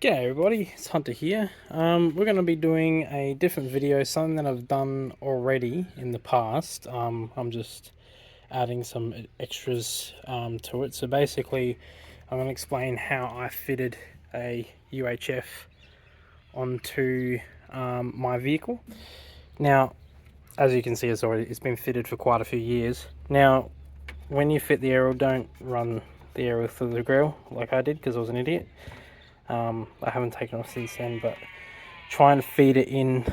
G'day everybody, it's Hunter here. We're going to be doing a different video, something that I've done already in the past. I'm just adding some extras to it. So basically, I'm going to explain how I fitted a UHF onto my vehicle. Now, as you can see, it's been fitted for quite a few years. Now, when you fit the aerial, don't run the aerial through the grill like I did because I was an idiot. I haven't taken off since then, but try and feed it in,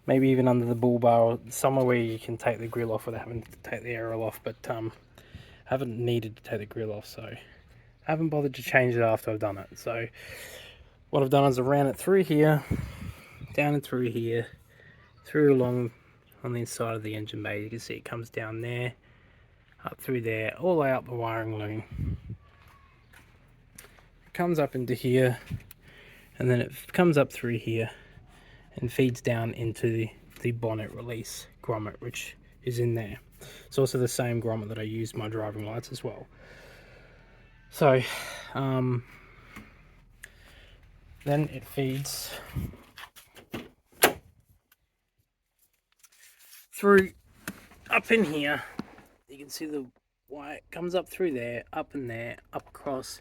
maybe even under the bull bar or somewhere where you can take the grill off without having to take the aerial off. But I haven't needed to take the grill off, so I haven't bothered to change it after I've done it. So what I've done is I ran it through here, down and through here, through along on the inside of the engine bay. You can see it comes down there, up through there, all the way up the wiring loom. Comes up into here, and then it comes up through here and feeds down into the bonnet release grommet, which is in there. It's also the same grommet that I use my driving lights as well. So then it feeds through up in here. You can see the wire, it comes up through there, up in there, up across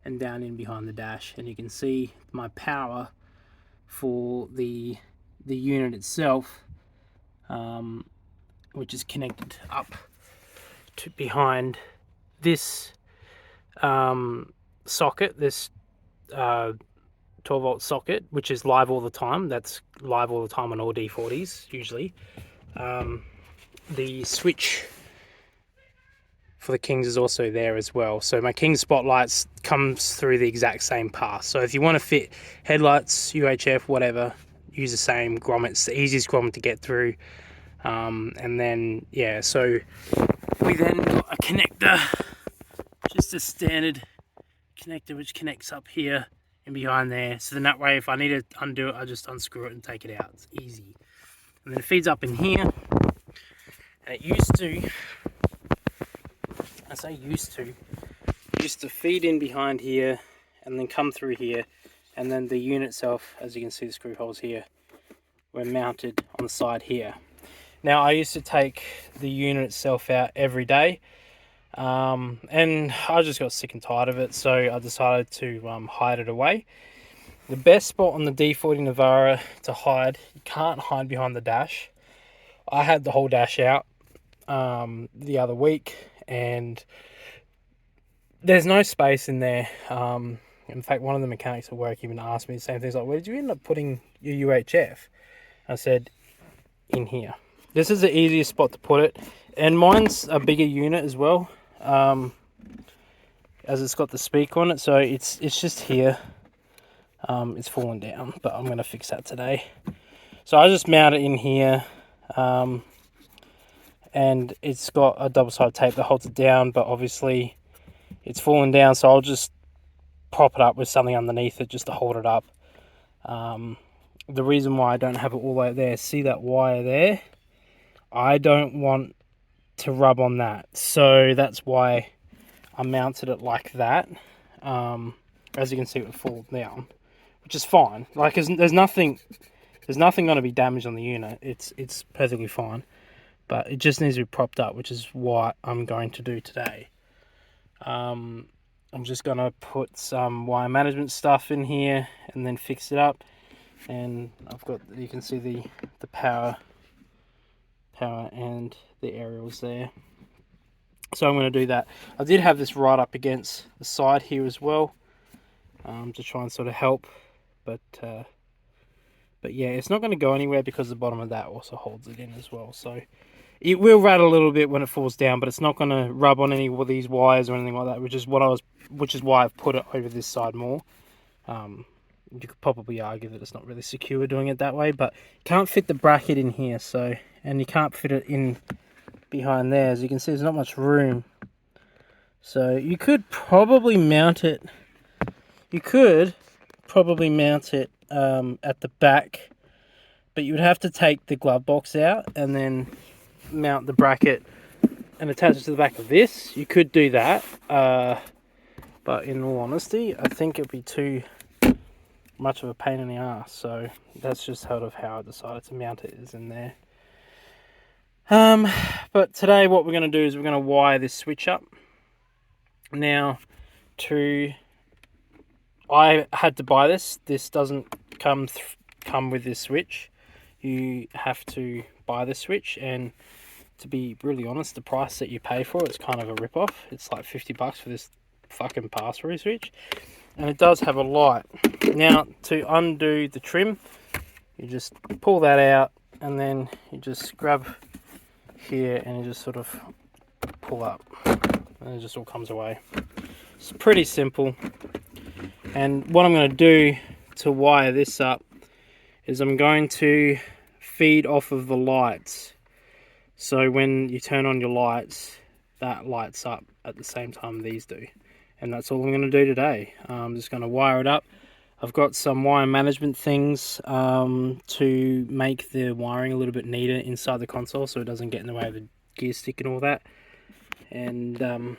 and down in behind the dash, and you can see my power for the unit itself, which is connected up to behind this socket, this 12-volt socket, which is live all the time. That's live all the time on all D40s usually. The switch for the Kings is also there as well. So my King spotlights comes through the exact same path. So if you want to fit headlights, UHF, whatever, use the same grommet. It's the easiest grommet to get through. And then, yeah, so we then got a connector, just a standard connector which connects up here and behind there. So then that way, if I need to undo it, I just unscrew it and take it out. It's easy. And then it feeds up in here. And it used to feed in behind here and then come through here, and then the unit itself, as you can see the screw holes here, were mounted on the side here. Now I used to take the unit itself out every day, and I just got sick and tired of it, so I decided to hide it away. The best spot on the D40 Navara to hide, you can't hide behind the dash. I had the whole dash out the other week, and there's no space in there. In fact, one of the mechanics at work even asked me the same things, like, where did you end up putting your UHF? I said, in here. This is the easiest spot to put it, and mine's a bigger unit as well, as it's got the speaker on it, so it's just here. It's fallen down, but I'm going to fix that today. So I just mount it in here, and it's got a double-sided tape that holds it down, but obviously it's fallen down, so I'll just prop it up with something underneath it just to hold it up. The reason why I don't have it all the way there, see that wire there? I don't want to rub on that, so that's why I mounted it like that. As you can see, it would fall down, which is fine. Like, there's nothing going to be damaged on the unit. It's perfectly fine. But it just needs to be propped up, which is what I'm going to do today. I'm just going to put some wire management stuff in here and then fix it up. And I've got, you can see the power and the aerials there. So I'm going to do that. I did have this right up against the side here as well, to try and sort of help. But yeah, it's not going to go anywhere because the bottom of that also holds it in as well. So it will rattle a little bit when it falls down, but it's not going to rub on any of these wires or anything like that, which is why I've put it over this side more. You could probably argue that it's not really secure doing it that way, but can't fit the bracket in here, so, and you can't fit it in behind there. As you can see, there's not much room. So you could probably mount it. You could probably mount it at the back, but you would have to take the glove box out and then mount the bracket and attach it to the back of this. You could do that, but in all honesty, I think it'd be too much of a pain in the ass, so that's just sort of how I decided to mount it, is in there. But today what we're going to do is we're going to wire this switch up. Now, I had to buy this. This doesn't come with this switch. You have to buy the switch, and to be really honest, the price that you pay for it's kind of a rip-off. It's like $50 for this fucking pass-through switch, and it does have a light. Now, to undo the trim, you just pull that out, and then you just grab here and you just sort of pull up, and it just all comes away. It's pretty simple. And what I'm going to do to wire this up is I'm going to feed off of the lights. So when you turn on your lights, that lights up at the same time these do. And that's all I'm going to do today. I'm just going to wire it up. I've got some wire management things to make the wiring a little bit neater inside the console, so it doesn't get in the way of the gear stick and all that. And so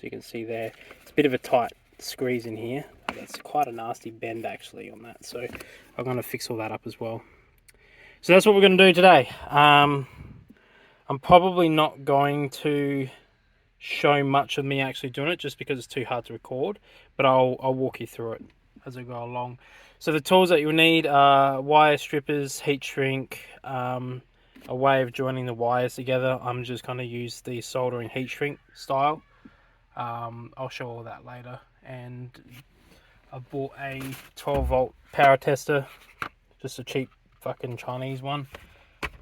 you can see there, it's a bit of a tight squeeze in here. That's quite a nasty bend actually on that, so I'm going to fix all that up as well. So that's what we're going to do today. I'm probably not going to show much of me actually doing it, just because it's too hard to record, but I'll walk you through it as I go along. So the tools that you'll need are wire strippers, heat shrink, a way of joining the wires together. I'm just going to use the soldering heat shrink style. I'll show all that later. And I bought a 12-volt power tester, just a cheap fucking Chinese one.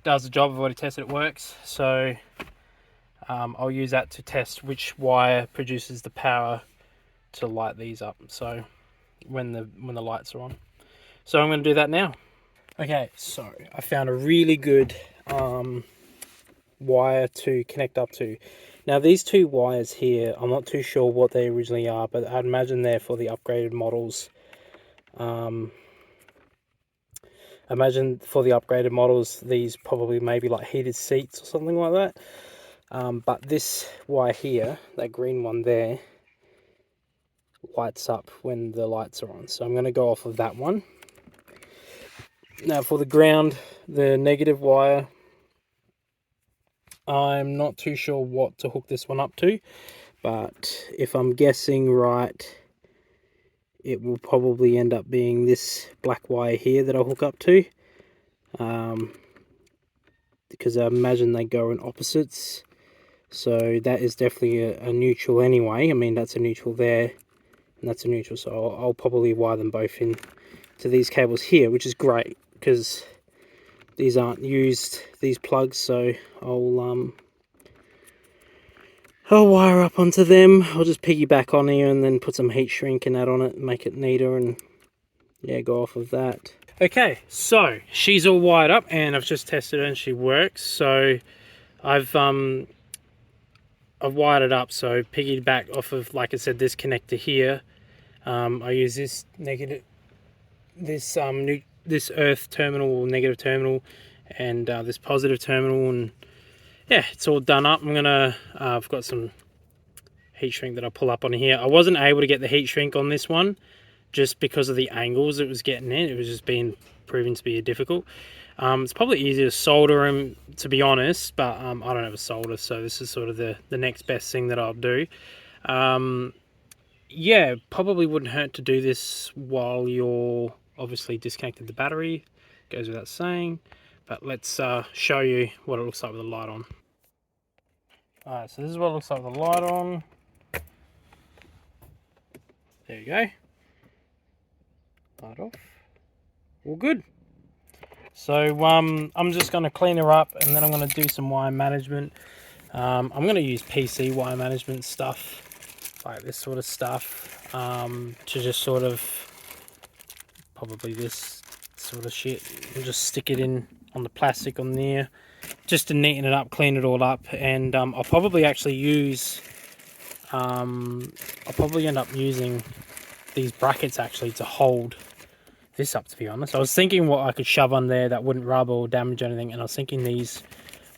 Does the job. I've already tested it works, so I'll use that to test which wire produces the power to light these up, so when the lights are on. So I'm going to do that now. Okay, so I found a really good wire to connect up to. Now these two wires here, I'm not too sure what they originally are, but I'd imagine they're for the upgraded models. Imagine for the upgraded models, these probably maybe like heated seats or something like that. But this wire here, that green one there, lights up when the lights are on. So I'm going to go off of that one. Now for the ground, the negative wire, I'm not too sure what to hook this one up to, but if I'm guessing right, it will probably end up being this black wire here that I'll hook up to, because I imagine they go in opposites. So that is definitely a neutral anyway. I mean, that's a neutral there, and that's a neutral, so I'll probably wire them both in to these cables here, which is great because these aren't used, these plugs, so I'll wire up onto them. I'll just piggyback on here and then put some heat shrink and that on it and make it neater, and yeah, go off of that. Okay, so she's all wired up and I've just tested her and she works. So I've wired it up, so piggyback off of, like I said, this connector here. I use this negative, this earth terminal or negative terminal, and this positive terminal, and yeah, it's all done up. I've got some heat shrink that I pull up on here. I wasn't able to get the heat shrink on this one just because of the angles it was getting in. It was just proving to be difficult. It's probably easier to solder them, to be honest, but I don't have a solder, so this is sort of the next best thing that I'll do. Yeah, probably wouldn't hurt to do this while you're obviously disconnected the battery, goes without saying, but let's show you what it looks like with the light on. Alright, so this is what it looks like with the light on. There you go. Light off. All good. So I'm just going to clean her up, and then I'm going to do some wire management. I'm going to use PC wire management stuff, like this sort of stuff, to just sort of, probably this sort of shit, and just stick it in on the plastic on there, just to neaten it up, clean it all up. And I'll probably actually use, I'll probably end up using these brackets actually to hold this up, to be honest. I was thinking what I could shove on there that wouldn't rub or damage anything, and I was thinking these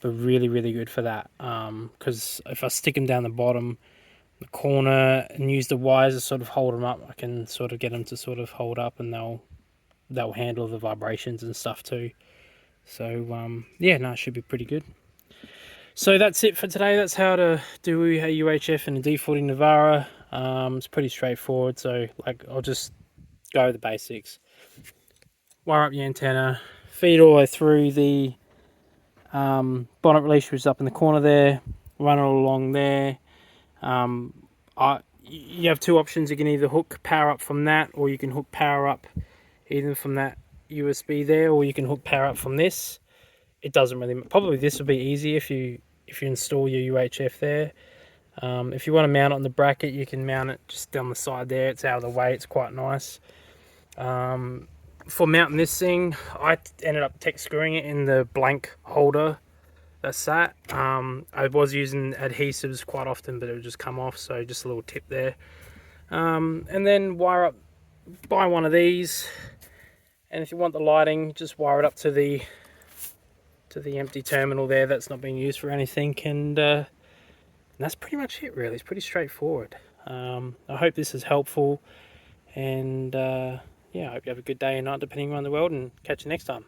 were really, really good for that, because if I stick them down the bottom, the corner, and use the wires to sort of hold them up, I can sort of get them to sort of hold up, and they'll they'll handle the vibrations and stuff too. So yeah, no, it should be pretty good. So that's it for today. That's how to do a UHF and a D40 Navara. It's pretty straightforward. So like, I'll just go with the basics. Wire up your antenna, feed all the way through the bonnet release, which is up in the corner there. Run it all along there. You have two options. You can either hook power up from that, or you can hook power up either from that USB there, or you can hook power up from this. It doesn't really, probably this would be easy if you install your UHF there. If you want to mount it on the bracket, you can mount it just down the side there. It's out of the way. It's quite nice. For mounting this thing, I ended up tech screwing it in the blank holder. That's that. I was using adhesives quite often, but it would just come off, so just a little tip there. And then wire up, buy one of these, and if you want the lighting, just wire it up to the empty terminal there that's not being used for anything, and that's pretty much it really. It's pretty straightforward. I hope this is helpful, and yeah, I hope you have a good day and night depending on the world, and catch you next time.